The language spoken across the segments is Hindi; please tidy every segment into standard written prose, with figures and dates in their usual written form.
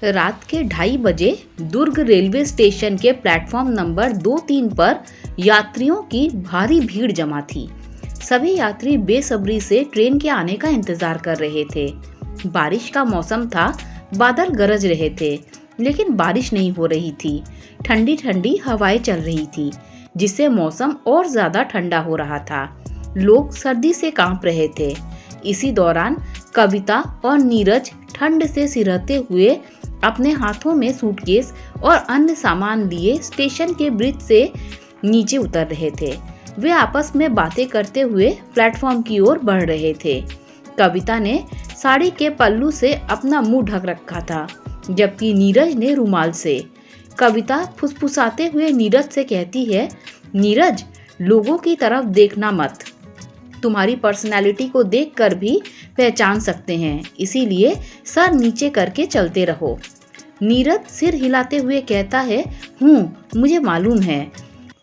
रात के 2:30 बजे दुर्ग रेलवे स्टेशन के प्लेटफॉर्म नंबर 2-3 पर यात्रियों की भारी भीड़ जमा थी। सभी यात्री बेसब्री से ट्रेन के आने का इंतजार कर रहे थे। बारिश का मौसम था, बादल गरज रहे थे, लेकिन बारिश नहीं हो रही थी। ठंडी ठंडी हवाएं चल रही थी, जिससे मौसम और ज्यादा ठंडा हो रहा था। लोग सर्दी से कांप रहे थे। इसी दौरान कविता और नीरज ठंड से सिरहते हुए अपने हाथों में सूटकेस और अन्य सामान लिए स्टेशन के ब्रिज से नीचे उतर रहे थे। वे आपस में बातें करते हुए प्लेटफॉर्म की ओर बढ़ रहे थे। कविता ने साड़ी के पल्लू से अपना मुंह ढक रखा था, जबकि नीरज ने रुमाल से। कविता फुसफुसाते हुए नीरज से कहती है, नीरज, लोगों की तरफ देखना मत। तुम्हारी पर्सनैलिटी को देखकर भी पहचान सकते हैं, इसीलिए सर नीचे करके चलते रहो। नीरज सिर हिलाते हुए कहता है, मुझे मालूम है।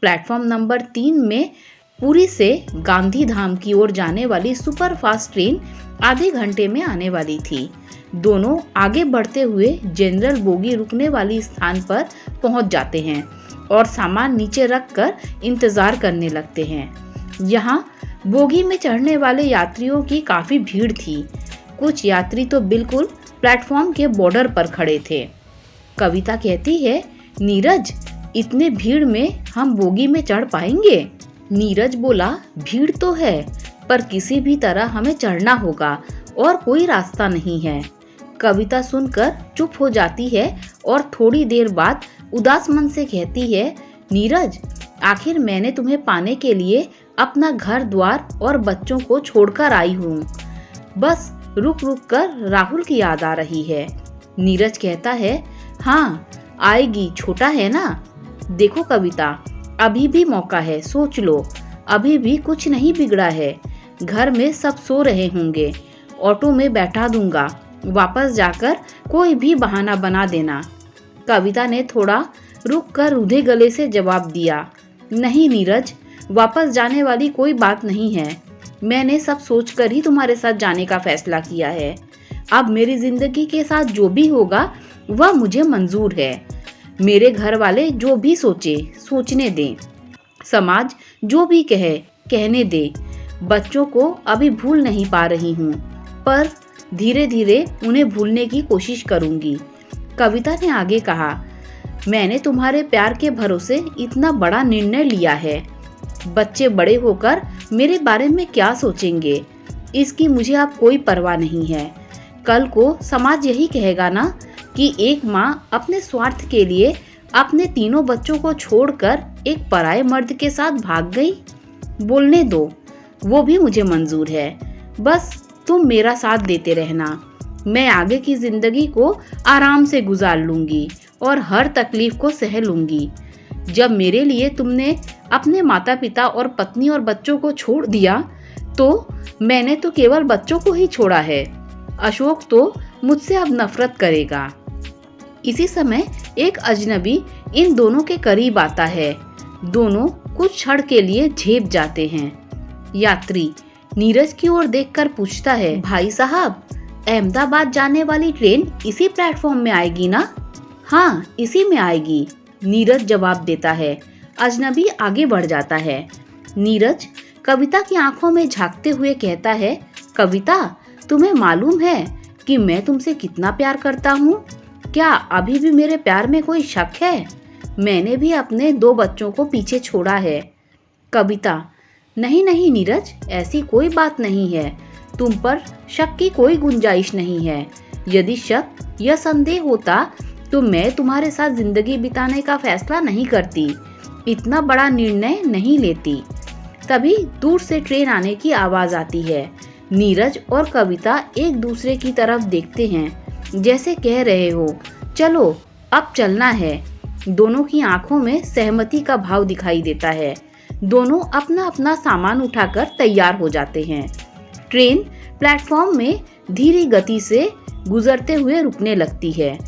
प्लेटफॉर्म नंबर 3 में पुरी से गांधी धाम की ओर जाने वाली सुपरफास्ट ट्रेन आधे घंटे में आने वाली थी। दोनों आगे बढ़ते हुए जनरल बोगी रुकने वाली स्थान पर पहुंच जाते हैं और सामान नीचे रखकर इंतजार करने लगते हैं। यहाँ बोगी में चढ़ने वाले यात्रियों की काफी भीड़ थी। कुछ यात्री तो बिल्कुल प्लेटफॉर्म के बॉर्डर पर खड़े थे। कविता कहती है, नीरज, इतने भीड़ में हम बोगी में चढ़ पाएंगे? नीरज बोला, भीड़ तो है, पर किसी भी तरह हमें चढ़ना होगा और कोई रास्ता नहीं है। कविता सुनकर चुप हो जाती है और थोड़ी देर बाद उदास मन से कहती है, नीरज, आखिर मैंने तुम्हें पाने के लिए अपना घर द्वार और बच्चों को छोड़कर आई हूँ। बस रुक रुक कर राहुल की याद आ रही है। नीरज कहता है, हाँ आएगी, छोटा है ना। देखो कविता, अभी भी मौका है, सोच लो। अभी भी कुछ नहीं बिगड़ा है। घर में सब सो रहे होंगे। ऑटो में बैठा दूंगा, वापस जाकर कोई भी बहाना बना देना। कविता ने थोड़ा रुक कर रूधे गले से जवाब दिया, नहीं नीरज, वापस जाने वाली कोई बात नहीं है। मैंने सब सोचकर ही तुम्हारे साथ जाने का फैसला किया है। अब मेरी जिंदगी के साथ जो भी होगा वह मुझे मंजूर है। मेरे घर वाले जो भी सोचने दें। समाज जो भी कहने दे। बच्चों को अभी भूल नहीं पा रही हूँ, पर धीरे धीरे उन्हें भूलने की कोशिश करूँगी। कविता ने आगे कहा, मैंने तुम्हारे प्यार के भरोसे इतना बड़ा निर्णय लिया है। बच्चे बड़े होकर मेरे बारे में क्या सोचेंगे, इसकी मुझे अब कोई परवाह नहीं है। कल को समाज यही कहेगा ना कि एक माँ अपने स्वार्थ के लिए अपने तीनों बच्चों को छोड़कर एक पराये मर्द के साथ भाग गई। बोलने दो, वो भी मुझे मंजूर है। बस तुम मेरा साथ देते रहना। मैं आगे की जिंदगी को आराम से गुजार लूंगी और हर तकलीफ को सह लूंगी। जब मेरे लिए तुमने अपने माता पिता और पत्नी और बच्चों को छोड़ दिया, तो मैंने तो केवल बच्चों को ही छोड़ा है। अशोक तो मुझसे अब नफरत करेगा। इसी समय एक अजनबी इन दोनों के करीब आता है। दोनों कुछ क्षण के लिए झेप जाते हैं। यात्री नीरज की ओर देखकर पूछता है, भाई साहब, अहमदाबाद जाने वाली ट्रेन इसी प्लेटफॉर्म में आएगी ना? हाँ, इसी में आएगी, नीरज जवाब देता है। अजनबी आगे बढ़ जाता है। नीरज कविता की आंखों में झांकते हुए कहता है, कविता, तुम्हें मालूम है कि मैं तुमसे कितना प्यार करता हूँ? क्या अभी भी मेरे प्यार में कोई शक है? मैंने भी अपने 2 बच्चों को पीछे छोड़ा है। कविता, नहीं नहीं नीरज, ऐसी कोई बात नहीं है। तुम पर शक की कोई गुंजाइश नहीं है। यदि शक या संदेह होता तो मैं तुम्हारे साथ जिंदगी बिताने का फैसला नहीं करती, इतना बड़ा निर्णय नहीं लेती। तभी दूर से ट्रेन आने की आवाज आती है। नीरज और कविता एक दूसरे की तरफ देखते हैं, जैसे कह रहे हो, चलो अब चलना है। दोनों की आंखों में सहमति का भाव दिखाई देता है। दोनों अपना अपना सामान उठाकर तैयार हो जाते हैं। ट्रेन प्लेटफॉर्म में धीरे गति से गुजरते हुए रुकने लगती है।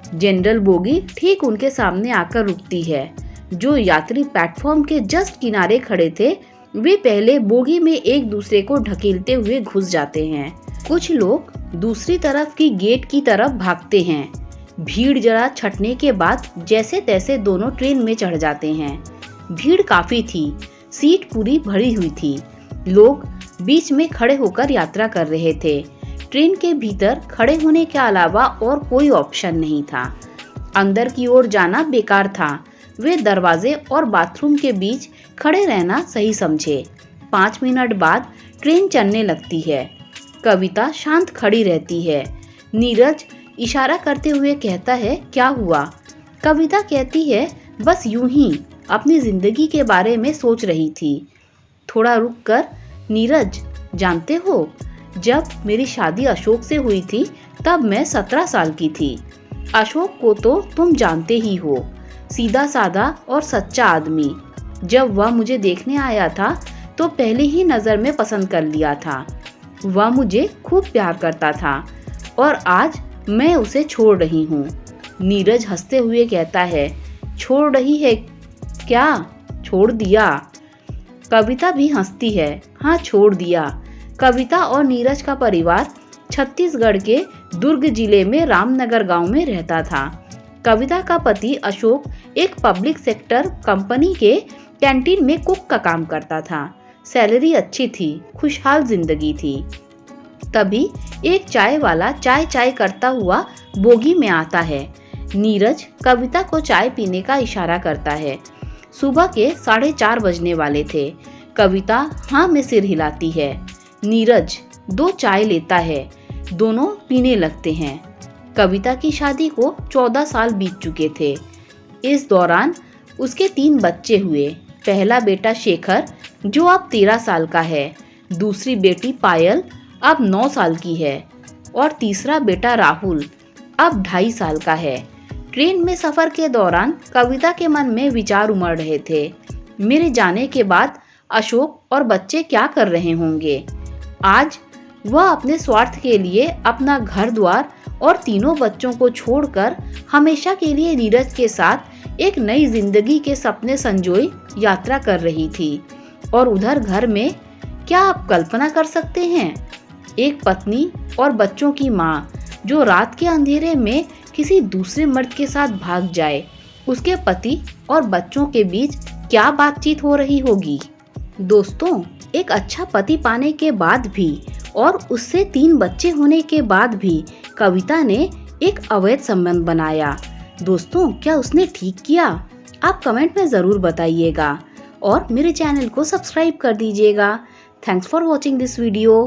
जनरल बोगी ठीक उनके सामने आकर रुकती है। जो यात्री प्लेटफॉर्म के जस्ट किनारे खड़े थे, वे पहले बोगी में एक दूसरे को ढकेलते हुए घुस जाते हैं। कुछ लोग दूसरी तरफ की गेट की तरफ भागते हैं। भीड़ जरा छटने के बाद जैसे तैसे दोनों ट्रेन में चढ़ जाते हैं। भीड़ काफी थी, सीट पूरी भरी हुई थी। लोग बीच में खड़े होकर यात्रा कर रहे थे। ट्रेन के भीतर खड़े होने के अलावा और कोई ऑप्शन नहीं था। अंदर की ओर जाना बेकार था। वे दरवाजे और बाथरूम के बीच खड़े रहना सही समझे। 5 मिनट बाद ट्रेन चलने लगती है। कविता शांत खड़ी रहती है। नीरज इशारा करते हुए कहता है, क्या हुआ? कविता कहती है, बस यूं ही अपनी जिंदगी के बारे में सोच रही थी। थोड़ा रुककर, नीरज, जानते हो, जब मेरी शादी अशोक से हुई थी तब मैं 17 साल की थी। अशोक को तो तुम जानते ही हो, सीधा साधा और सच्चा आदमी। जब वह मुझे देखने आया था तो पहले ही नज़र में पसंद कर लिया था। वह मुझे खूब प्यार करता था और आज मैं उसे छोड़ रही हूँ। नीरज हंसते हुए कहता है, छोड़ रही है क्या? छोड़ दिया। कविता भी हंसती है, हाँ छोड़ दिया। कविता और नीरज का परिवार छत्तीसगढ़ के दुर्ग जिले में रामनगर गांव में रहता था। कविता का पति अशोक एक पब्लिक सेक्टर कंपनी के कैंटीन में कुक का काम करता था। सैलरी अच्छी थी, खुशहाल जिंदगी थी। तभी एक चाय वाला चाय करता हुआ बोगी में आता है। नीरज कविता को चाय पीने का इशारा करता है। सुबह के 4:30 बजने वाले थे। कविता हाँ में सिर हिलाती है। नीरज 2 चाय लेता है। दोनों पीने लगते हैं। कविता की शादी को 14 साल बीत चुके थे। इस दौरान उसके 3 बच्चे हुए। पहला बेटा शेखर, जो अब 13 साल का है। दूसरी बेटी पायल, अब 9 साल की है। और तीसरा बेटा राहुल, अब 2.5 साल का है। ट्रेन में सफर के दौरान कविता के मन में विचार उमड़ रहे थे। मेरे जाने के बाद अशोक और बच्चे क्या कर रहे होंगे? आज वह अपने स्वार्थ के लिए अपना घर द्वार और 3 बच्चों को छोड़कर हमेशा के लिए नीरज के साथ एक नई जिंदगी के सपने संजोए यात्रा कर रही थी। और उधर घर में, क्या आप कल्पना कर सकते हैं, एक पत्नी और बच्चों की माँ जो रात के अंधेरे में किसी दूसरे मर्द के साथ भाग जाए। उसके पति और बच्चों के बीच क्या बातचीत हो रही होगी? दोस्तों, एक अच्छा पति पाने के बाद भी और उससे 3 बच्चे होने के बाद भी कविता ने एक अवैध संबंध बनाया। दोस्तों, क्या उसने ठीक किया? आप कमेंट में ज़रूर बताइएगा और मेरे चैनल को सब्सक्राइब कर दीजिएगा। Thanks for watching this video.